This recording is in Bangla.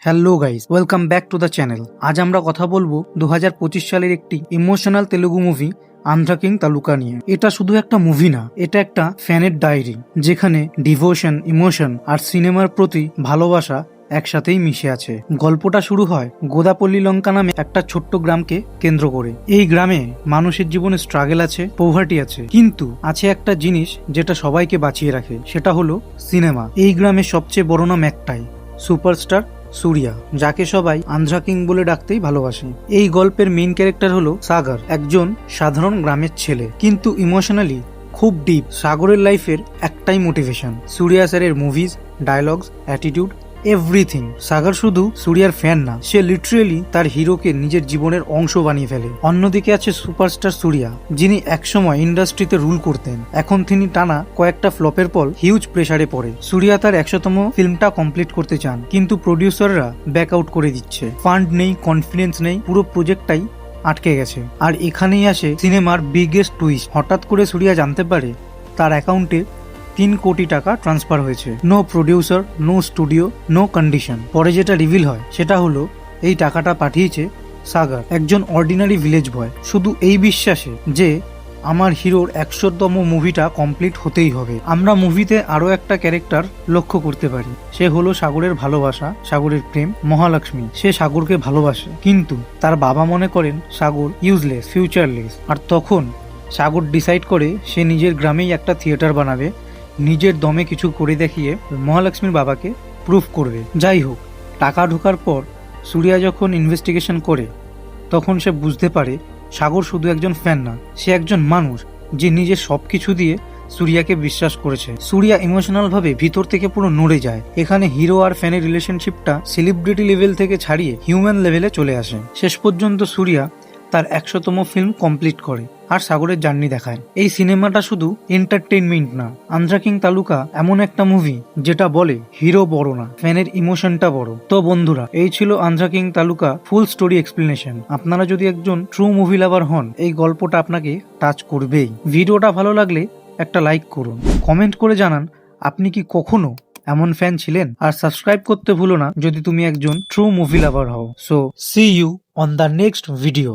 Hello guys, welcome back to the channel. আজ আমরা কথা বলবো 2025 সালের একটি emotional Telugu movie Andhra king taluka নিয়ে। এটা শুধু একটা মুভি না, এটা একটা ফ্যানের ডায়েরি, যেখানে ডিভোশন, ইমোশন আর সিনেমার প্রতি ভালোবাসা একসাথেই মিশে আছে। গল্পটা শুরু হয় গোদাপল্লী লঙ্কা নামে একটা ছোট্ট গ্রামকে কেন্দ্র করে। এই গ্রামে মানুষের জীবনে স্ট্রাগল আছে, পভার্টি আছে, কিন্তু আছে একটা জিনিস যেটা সবাইকে বাঁচিয়ে রাখে, সেটা হলো সিনেমা। এই গ্রামের সবচেয়ে বড় নাম একটাই, সুপারস্টার সুরিয়া, যাকে সবাই আন্ধ্রা কিং বলে ডাকতেই ভালোবাসে। এই গল্পের মেইন ক্যারেক্টার হলো সাগর, একজন সাধারণ গ্রামের ছেলে, কিন্তু ইমোশনালি খুব ডিপ। সাগরের লাইফের একটাই মোটিভেশন, সুরিয়া স্যারের মুভিজ, ডায়লগস, অ্যাটিটিউড, এভরিথিং। সাগর শুধু সুরিয়ার ফ্যান না, সে লিটারেলি তার হিরোকে নিজের জীবনের অংশ বানিয়ে ফেলে। অন্যদিকে আছে সুপারস্টার সুরিয়া, যিনি একসময় ইন্ডাস্ট্রিতে রুল করতেন। এখন তিনি টানা কয়েকটা ফ্লপের পর হিউজ প্রেসারে পড়ে। সুরিয়া তার 100তম ফিল্মটা কমপ্লিট করতে চান, কিন্তু প্রডিউসাররা ব্যাক আউট করে দিচ্ছে। ফান্ড নেই, কনফিডেন্স নেই, পুরো প্রজেক্টটাই আটকে গেছে। আর এখানেই আসে সিনেমার বিগেস্ট টুইস্ট। হঠাৎ করে সুরিয়া জানতে পারে তার অ্যাকাউন্টে 3 কোটি টাকা ট্রান্সফার হয়েছে। No producer, no studio, no condition. পরে যেটা রিভিল হয় সেটা হলো এই টাকাটা পাঠিয়েছে সাগর, একজন অর্ডিনারি ভিলেজ বয়, শুধু এই বিশ্বাসে যে আমার হিরোর 100তম মুভিটা কমপ্লিট হতেই হবে। আমরা মুভিতে আরো একটা ক্যারেক্টার লক্ষ্য করতে পারি, সে হলো সাগরের ভালোবাসা, সাগরের প্রেম, মহালক্ষ্মী। সে সাগরকে ভালোবাসে, কিন্তু তার বাবা মনে করেন সাগর ইউজলেস, ফিউচারলেস। আর তখন সাগর ডিসাইড করে সে নিজের গ্রামেই একটা থিয়েটার বানাবে, নিজের দমে কিছু করে দেখিয়ে মহালক্ষ্মীর বাবাকে প্রুফ করবে। যাই হোক, টাকা ঢোকার পর সুরিয়া যখন ইনভেস্টিগেশন করে, তখন সে বুঝতে পারে সাগর শুধু একজন ফ্যান না, সে একজন মানুষ যে নিজের সবকিছু দিয়ে সুরিয়াকে বিশ্বাস করেছে। সুরিয়া ইমোশনাল ভাবে ভিতর থেকে পুরো নড়ে যায়। এখানে হিরো আর ফ্যানের রিলেশনশিপটা সেলিব্রিটি লেভেল থেকে ছাড়িয়ে হিউম্যান লেভেলে চলে আসে। শেষ পর্যন্ত সুরিয়া তার 100তম ফিল্ম কমপ্লিট করে আর সাগরের জার্নি দেখায়। এই সিনেমাটা শুধু এন্টারটেইনমেন্ট না, আন্ধ্রা কিং তালুকা এমন একটা মুভি যেটা বলে হিরো বড় না, ফ্যানের ইমোশনটা বড়। তো বন্ধুরা, এই ছিল আন্ধ্রা কিং তালুকা ফুল স্টোরি এক্সপ্লেনেশন। আপনারা যদি একজন ট্রু মুভি লাভার হন, এই গল্পটা আপনাকে টাচ করবেই। ভিডিওটা ভালো লাগলে একটা লাইক করুন, কমেন্ট করে জানান আপনি কি কখনো এমন ফ্যান ছিলেন। আর সাবস্ক্রাইব করতে ভুলো না যদি তুমি একজন ট্রু মুভি লাভার হও। So see you on the next video.